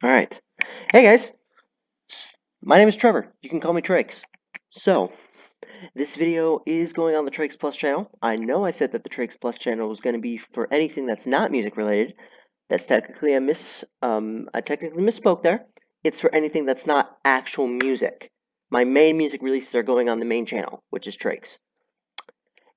Alright. Hey guys, my name is Trevor. You can call me Trakes. So, this video is going on the Trakes Plus channel. I know I said that the Trakes Plus channel was going to be for anything that's not music related. That's technically I technically misspoke there. It's for anything that's not actual music. My main music releases are going on the main channel, which is Trakes.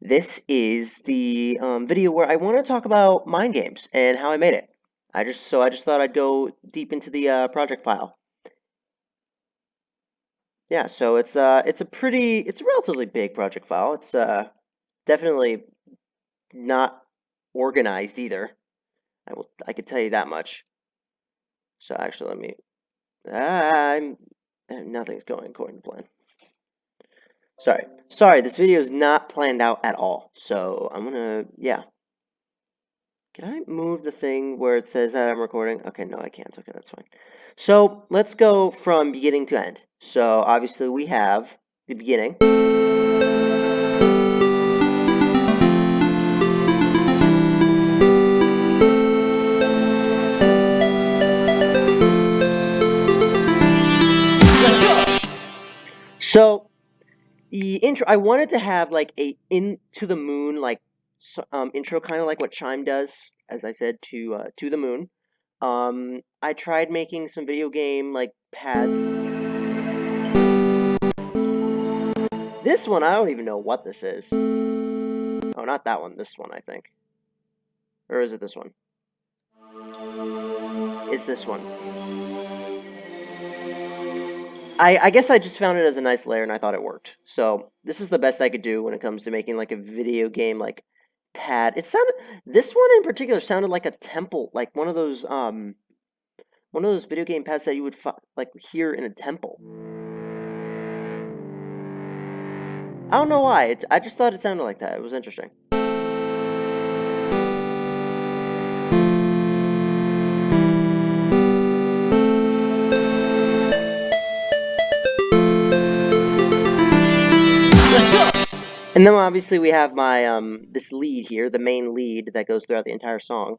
This is the video where I want to talk about Mind Games and how I made it. I just thought I'd go deep into the project file. Yeah, so it's a relatively big project file. It's definitely not organized either. I could tell you that much. So actually, let me. I'm nothing's going according to plan. Sorry. This video is not planned out at all. So I'm gonna yeah. Can I move the thing where it says that I'm recording? Okay, no, I can't. Okay, that's fine. So let's go from beginning to end. So obviously we have the beginning. So the intro, I wanted to have like a into the moon intro, kind of like what Chime does, as I said to the moon. I tried making some video game like pads. This one, I don't even know what this is. Oh, not that one. This one, I think. Or is it this one? It's this one. I guess I just found it as a nice layer and I thought it worked. So this is the best I could do when it comes to making like a video game like pad. This one in particular sounded like a temple, like one of those video game pads that you would like hear in a temple. I don't know why. I just thought it sounded like that. It was interesting. And then obviously we have my this lead here, the main lead that goes throughout the entire song.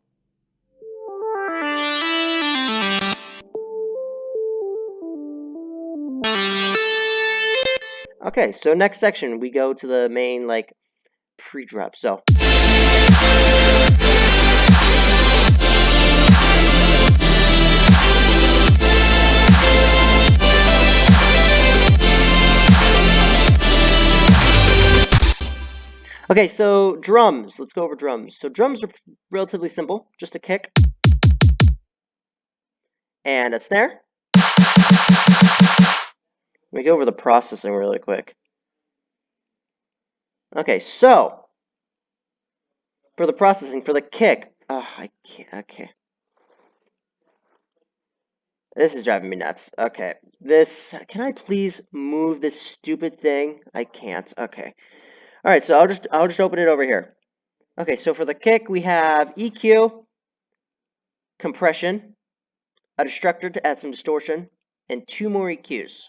Okay, so next section we go to the main like pre-drop. So okay, so drums. Let's go over drums. So drums are relatively simple, just a kick and a snare. Let me go over the processing really quick. Okay, so for the processing, for the kick, I can't. Okay, this is driving me nuts. Okay, can I please move this stupid thing? I can't. Okay, all right. So I'll just open it over here. Okay, so for the kick, we have EQ, compression, a destructor to add some distortion, and 2 more EQs.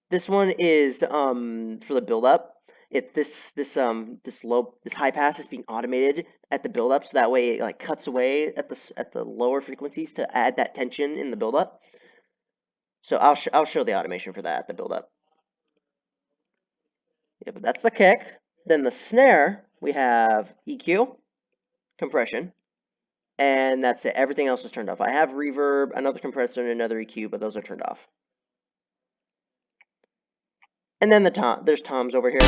This one is for the build up. This high pass is being automated at the build up, so that way it like cuts away at the lower frequencies to add that tension in the build up. So I'll show the automation for that at the build up. Yeah, but that's the kick. Then the snare, we have EQ, compression, and that's it. Everything else is turned off. I have reverb, another compressor, and another EQ, but those are turned off. And then there's toms over here.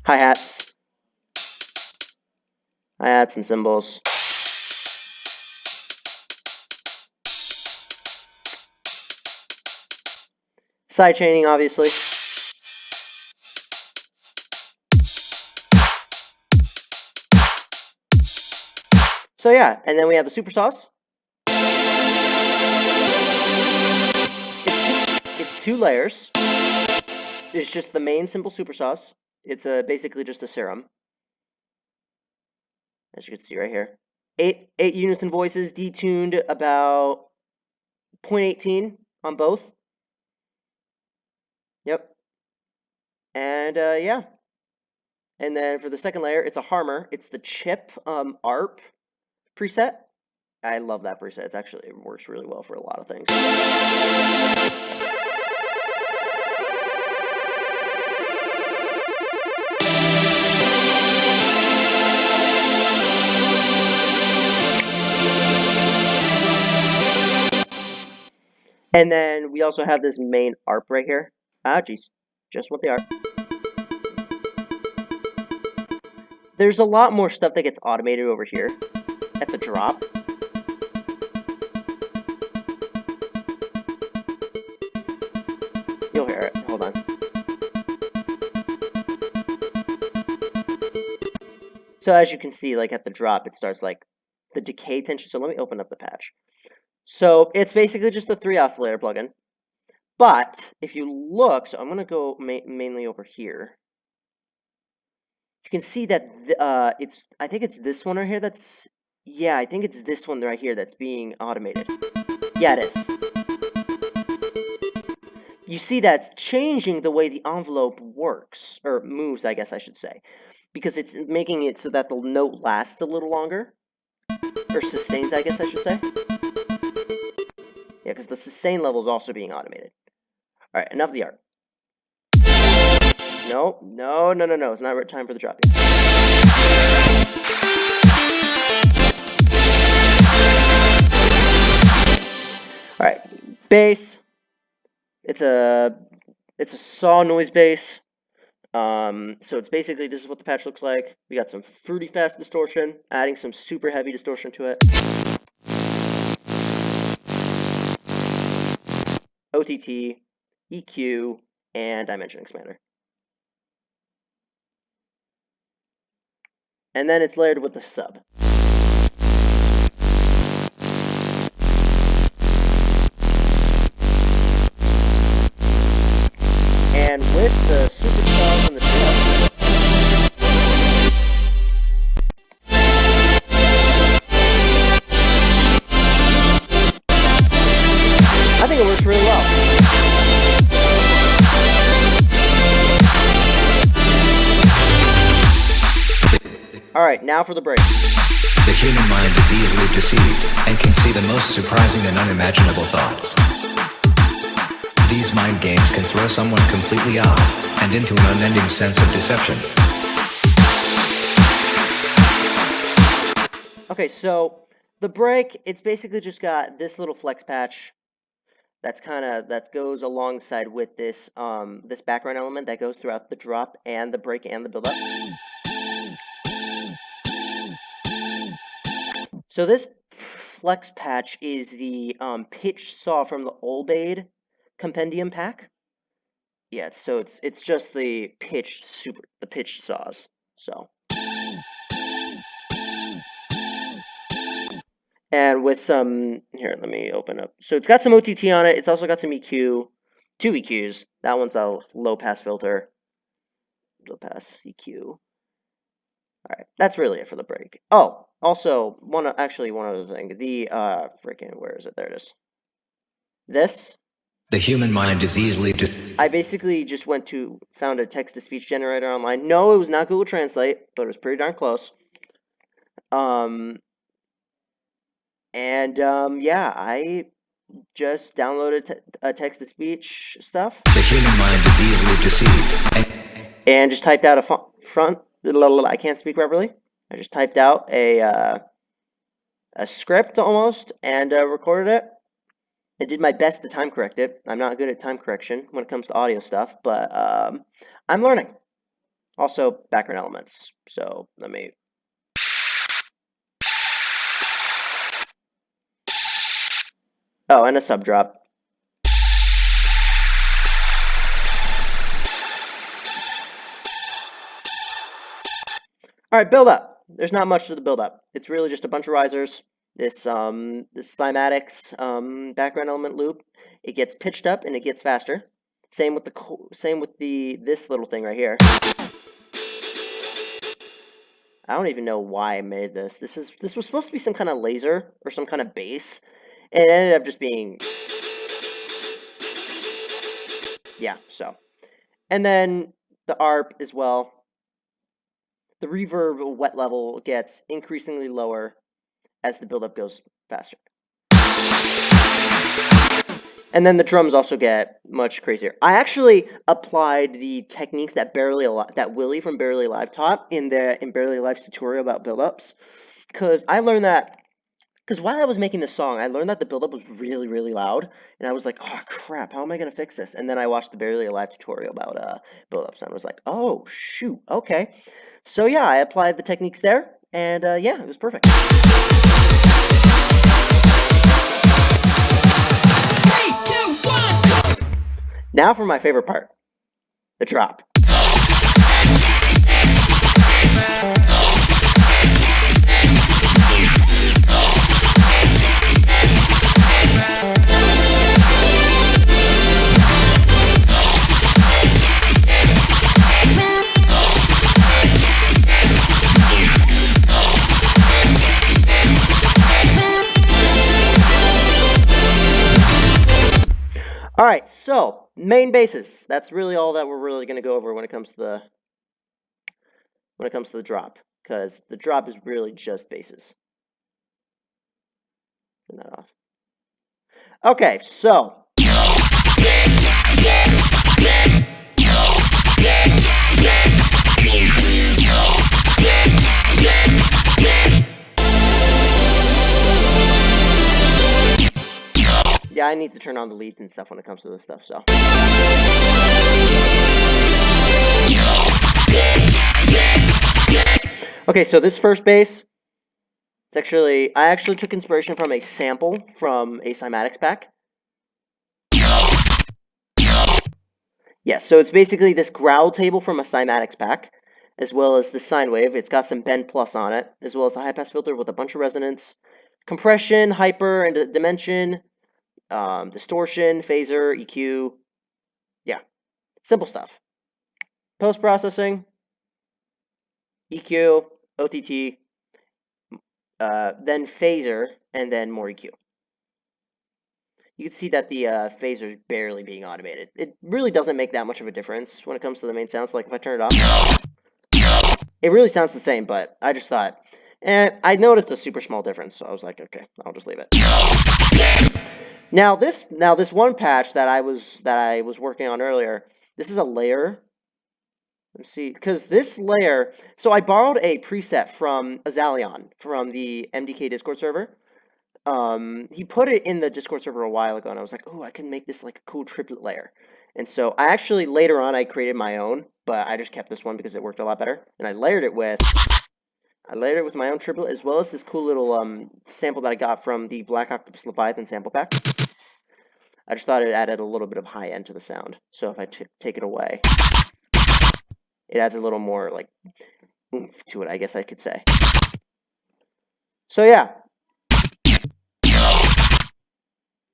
Hi-hats. Hi-hats and cymbals. Side chaining, obviously. So yeah, and then we have the super sauce. It's 2 layers. It's just the main simple super sauce. It's basically just a serum, as you can see right here. 8 unison voices, detuned about 0.18 on both. Yep. And yeah. And then for the second layer, it's a harmer. It's the chip ARP preset. I love that preset. It works really well for a lot of things. And then we also have this main ARP right here. Ah, geez, just what the ARP. There's a lot more stuff that gets automated over here at the drop. You'll hear it. Hold on. So as you can see, like at the drop, it starts like the decay tension. So let me open up the patch. So it's basically just a 3 oscillator plugin. But if you look, so I'm going to go mainly over here. You can see that I think it's this one right here that's, yeah, I think it's this one right here that's being automated. Yeah, it is. You see that's changing the way the envelope works, or moves, I guess I should say. Because it's making it so that the note lasts a little longer. Or sustains, I guess I should say. Yeah, because the sustain level is also being automated. Alright, enough of the art. No, no, no, no, no. It's not time for the drop yet. Alright, bass. It's a saw noise bass. So it's basically, this is what the patch looks like. We got some fruity fast distortion, adding some super heavy distortion to it. OTT, EQ, and dimension expander. And then it's layered with the sub. And with the super saws and the drop, I think it works really well. Alright, now for the break. The human mind is easily deceived and can see the most surprising and unimaginable thoughts. These mind games can throw someone completely off and into an unending sense of deception. Okay, so the break, it's basically just got this little flex patch that goes alongside with this this background element that goes throughout the drop and the break and the build up. So this flex patch is the pitch saw from the Olbade compendium pack. Yeah, so it's just the pitch saws. So, and with some here, let me open up. So it's got some OTT on it. It's also got some EQ, 2 EQs. That one's a low pass filter, low pass EQ. All right, that's really it for the break. Oh, also one other thing. The freaking, where is it? There it is. This. The human mind is easily I basically just found a text-to-speech generator online. No, it was not Google Translate, but it was pretty darn close. Yeah, I just downloaded text-to-speech stuff. The human mind is easily deceived. And just typed out I can't speak properly. I just typed out a script almost and recorded it. I did my best to time correct it. I'm not good at time correction when it comes to audio stuff, but I'm learning. Also, background elements. So let me. Oh, and a sub drop. All right, build up. There's not much to the build up. It's really just a bunch of risers. This cymatics background element loop. It gets pitched up and it gets faster. Same with this little thing right here. I don't even know why I made this. This was supposed to be some kind of laser or some kind of bass, and it ended up just being, yeah. So, and then the ARP as well. The reverb wet level gets increasingly lower as the buildup goes faster. And then the drums also get much crazier. I actually applied the techniques that Willie from Barely Alive taught in Barely Alive's tutorial about build-ups, because I learned that. Because while I was making this song, I learned that the build-up was really, really loud, and I was like, oh crap, how am I gonna fix this? And then I watched the Barely Alive tutorial about build-ups, and I was like, oh shoot, okay. So yeah, I applied the techniques there, and yeah, it was perfect. Now for my favorite part, the drop. All right, so main basses. That's really all that we're really going to go over when it comes to the drop, because the drop is really just basses. Turn that off. Okay, so yeah, I need to turn on the leads and stuff when it comes to this stuff, so. Okay, so this first bass, I actually took inspiration from a sample from a Cymatics pack. Yeah, so it's basically this growl table from a Cymatics pack, as well as the sine wave. It's got some bend plus on it, as well as a high pass filter with a bunch of resonance, compression, hyper, and dimension, distortion, phaser, EQ. Yeah, simple stuff. Post-processing, EQ, OTT, then phaser, and then more EQ. You can see that the phaser is barely being automated. It really doesn't make that much of a difference when it comes to the main sounds. Like if I turn it off, it really sounds the same, but I just thought, I noticed a super small difference, so I was like, okay, I'll just leave it. Now this one patch that I was working on earlier, this is a layer. Let's see, because this layer, so I borrowed a preset from Azalion from the MDK Discord server. He put it in the Discord server a while ago, and I was like, oh, I can make this like a cool triplet layer. And so I actually, later on, I created my own, but I just kept this one because it worked a lot better. And I layered it with my own triplet, as well as this cool little sample that I got from the Black Octopus Leviathan sample pack. I just thought it added a little bit of high end to the sound. So if I take it away, it adds a little more like oomph to it, I guess I could say. So yeah.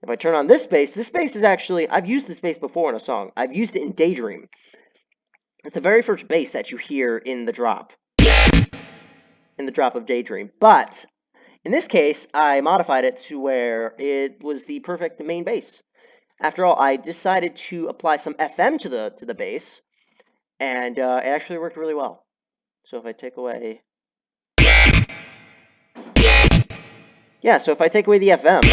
If I turn on this bass is actually, I've used this bass before in a song. I've used it in Daydream. It's the very first bass that you hear in the drop. In the drop of Daydream. But in this case, I modified it to where it was the perfect main bass. After all, I decided to apply some FM to the bass, and it actually worked really well. So if I take away, yeah, so if I take away the FM,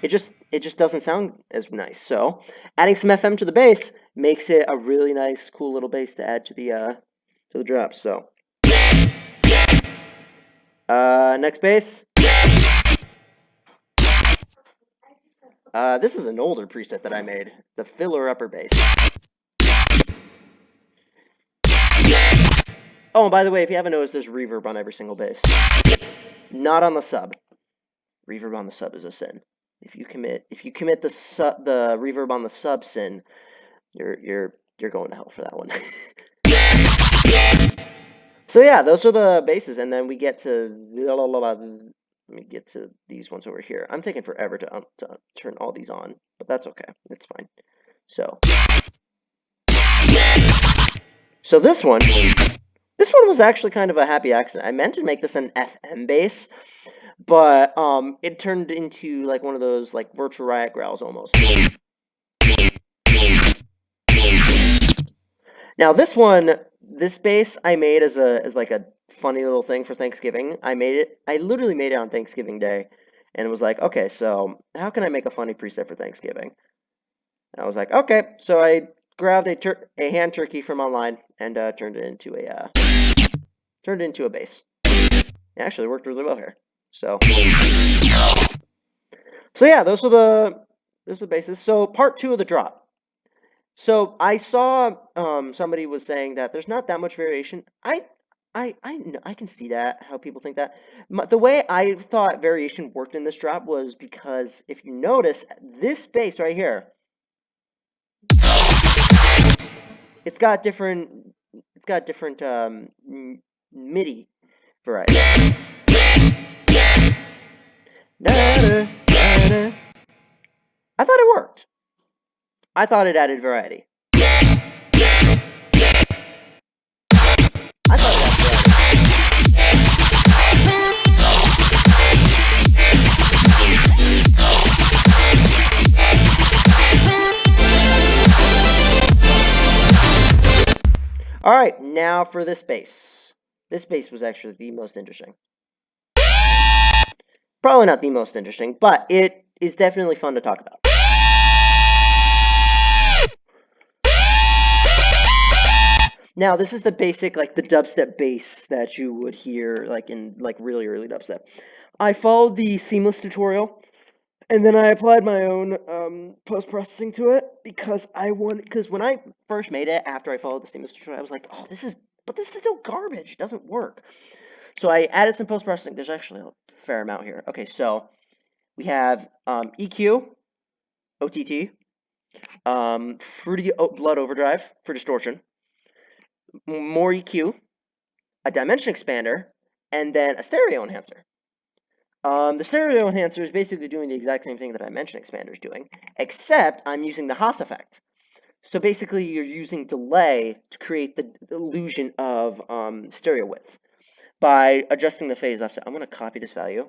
it just doesn't sound as nice. So adding some FM to the bass makes it a really nice, cool little bass to add to the drop. So next bass. This is an older preset that I made, the filler upper bass. Oh, and by the way, if you haven't noticed, there's reverb on every single bass. Not on the sub. Reverb on the sub is a sin. If you commit the reverb on the sub sin, you're going to hell for that one. So yeah, those are the basses, and then we get to let me get to these ones over here. I'm taking forever to turn all these on, but that's okay. It's fine. So this one was actually kind of a happy accident. I meant to make this an FM bass, but it turned into like one of those like Virtual Riot growls almost. Now this bass I made as like a funny little thing for Thanksgiving. I literally made it on Thanksgiving Day, and was like, okay, so how can I make a funny preset for Thanksgiving? And I was like, okay, so I grabbed a hand turkey from online and turned it into a base. It actually worked really well here. So yeah, those are the bases. So part 2 of the drop. So I saw somebody was saying that there's not that much variation. I can see that, how people think that. The way I thought variation worked in this drop was because if you notice this bass right here, it's got different MIDI variety. I thought it worked. I thought it added variety. Alright, now for this bass. This bass was actually the most interesting. Probably not the most interesting, but it is definitely fun to talk about. Now, this is the basic, like, the dubstep bass that you would hear, like, in, like, really early dubstep. I followed the Seamless tutorial, and then I applied my own post-processing to it, because when I first made it, after I followed the Seamless tutorial, I was like, oh, this is still garbage, it doesn't work. So I added some post-processing. There's actually a fair amount here. Okay, so we have EQ, OTT, Fruity Blood Overdrive for distortion, more EQ, a dimension expander, and then a stereo enhancer. The stereo enhancer is basically doing the exact same thing that dimension expander is doing, except I'm using the Haas effect. So basically, you're using delay to create the illusion of stereo width by adjusting the phase offset. I'm going to copy this value.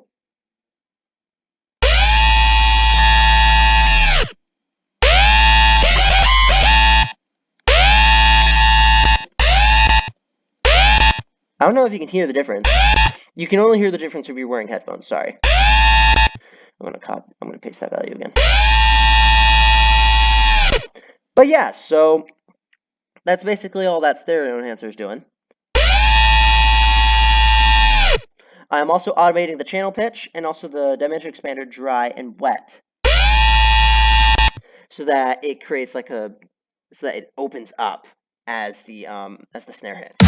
I don't know if you can hear the difference. You can only hear the difference if you're wearing headphones. Sorry. I'm going to paste that value again. But yeah, so that's basically all that stereo enhancer is doing. I'm also automating the channel pitch and also the dimension expander dry and wet, so that it creates like so that it opens up as the snare hits.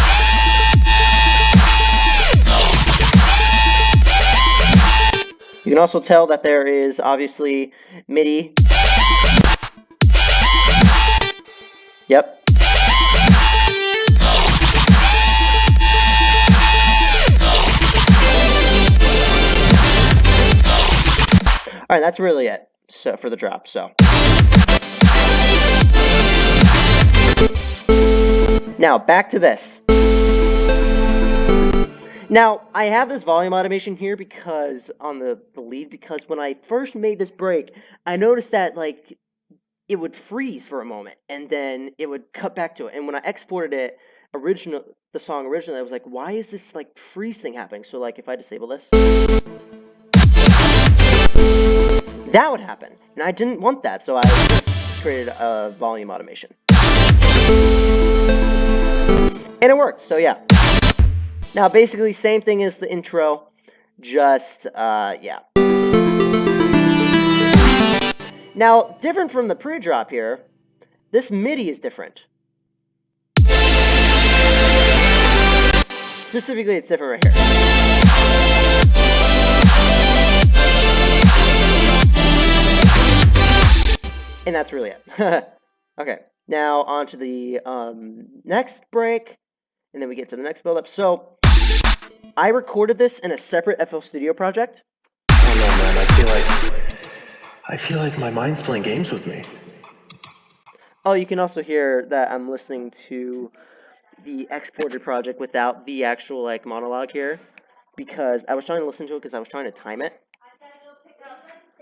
You can also tell that there is obviously MIDI. Yep. All right, that's really it. So for the drop, so. Now back to this. Now I have this volume automation here because on the lead, because when I first made this break, I noticed that like it would freeze for a moment and then it would cut back to it. And when I exported it the song originally, I was like, why is this like freeze thing happening? So like if I disable this, that would happen. And I didn't want that, so I just created a volume automation. And it worked, so yeah. Now basically same thing as the intro, just yeah. Now, different from the pre-drop here, this MIDI is different. Specifically, it's different right here. And that's really it. Okay, now on to the next break, and then we get to the next build-up. So, I recorded this in a separate FL Studio project. Oh no, man, I feel like my mind's playing games with me. Oh, you can also hear that I'm listening to the exported project without the actual like monologue here, because I was trying to listen to it because I was trying to time it.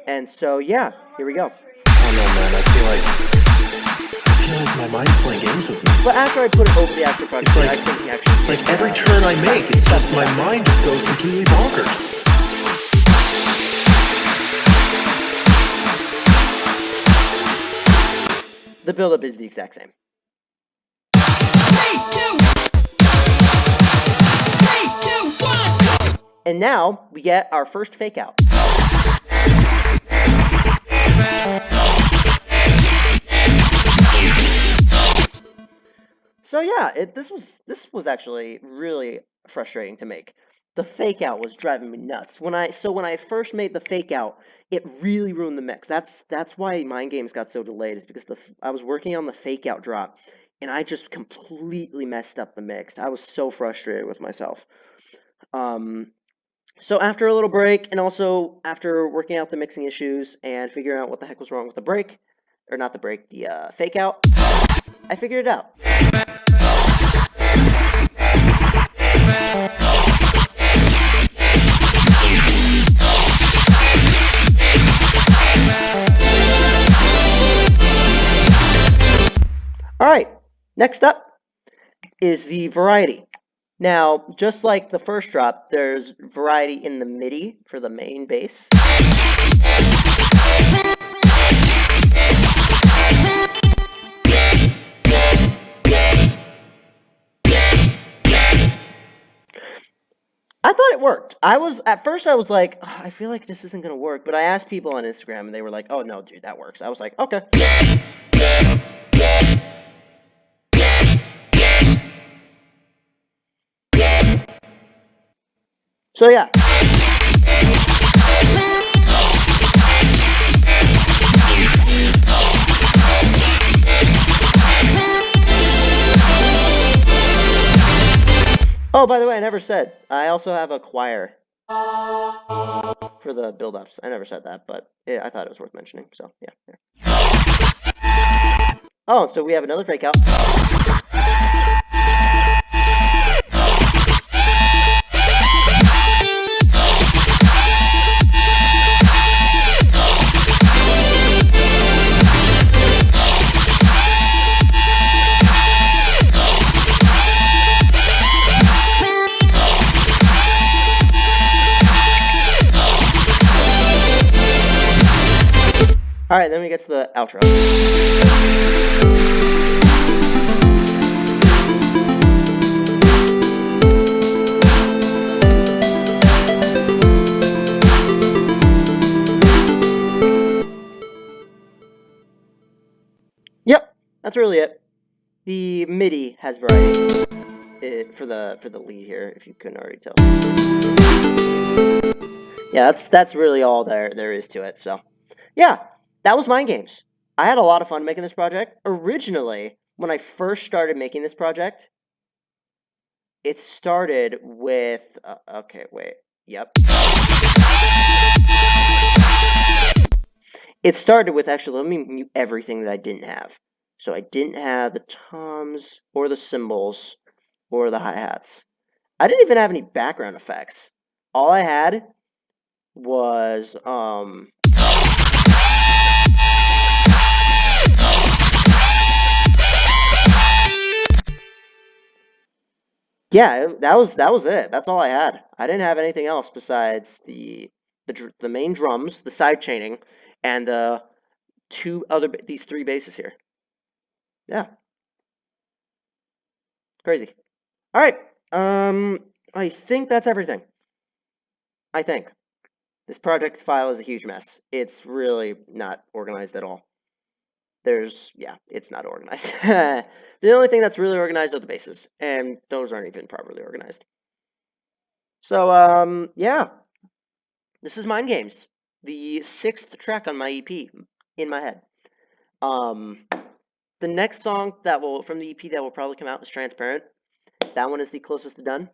And so yeah, here we go. Oh no, man, I feel feel like my mind's playing games with me. But after I put it over the actual project, I couldn't actually. It's like every turn I make, it's just my mind just goes completely bonkers. The build-up is the exact same. And now we get our first fake out. So yeah, this was actually really frustrating to make. The fake out was driving me nuts. When I first made the fake out, it really ruined the mix. That's why Mind Games got so delayed, is because I was working on the fake out drop, and I just completely messed up the mix. I was so frustrated with myself. So after a little break, and also after working out the mixing issues and figuring out what the heck was wrong with the break, or not the break, the fake out, I figured it out. Alright, next up is the variety. Now, just like the first drop, there's variety in the MIDI for the main bass. I thought it worked. At first I was like, oh, I feel like this isn't gonna work, but I asked people on Instagram and they were like, oh no, dude, that works. I was like, okay. So yeah. Oh, by the way, I never said, I also have a choir for the build-ups. I never said that, but yeah, I thought it was worth mentioning, so yeah. Oh, so we have another fake out. Alright, then we get to the outro. Yep, that's really it. The MIDI has variety for the lead here, if you couldn't already tell. Yeah, that's really all there is to it. So, yeah. That was Mind Games. I had a lot of fun making this project. Originally, when I first started making this project, it started with... okay, wait. Yep. It started with... Actually, let me mute everything that I didn't have. So I didn't have the toms, or the cymbals, or the hi-hats. I didn't even have any background effects. All I had was... yeah, that was it. That's all I had. I didn't have anything else besides the main drums, the side chaining, and these three basses here. Yeah, crazy. All right. I think that's everything. I think this project file is a huge mess. It's really not organized at all. It's not organized. The only thing that's really organized are the basses, and those aren't even properly organized. So, yeah. This is Mind Games, the 6th track on my EP, in my head. The next song from the EP that will probably come out is Transparent. That one is the closest to done.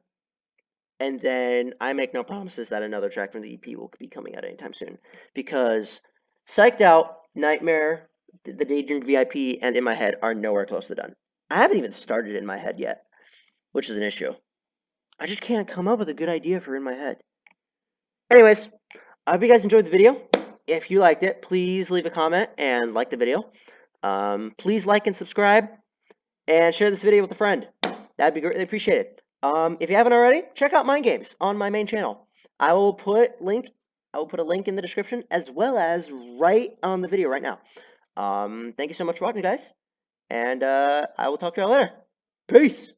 And then I make no promises that another track from the EP will be coming out anytime soon, because Psyched Out, Nightmare, The Daydream VIP, and In My Head are nowhere close to done. I haven't even started In My Head yet, which is an issue. I just can't come up with a good idea for In My Head. Anyways, I hope you guys enjoyed the video. If you liked it, please leave a comment and like the video. Please like and subscribe, and share this video with a friend. That'd be greatly appreciated. If you haven't already, check out Mind Games on my main channel. I will put a link in the description as well as right on the video right now. Thank you so much for watching, guys, and I will talk to y'all later. Peace.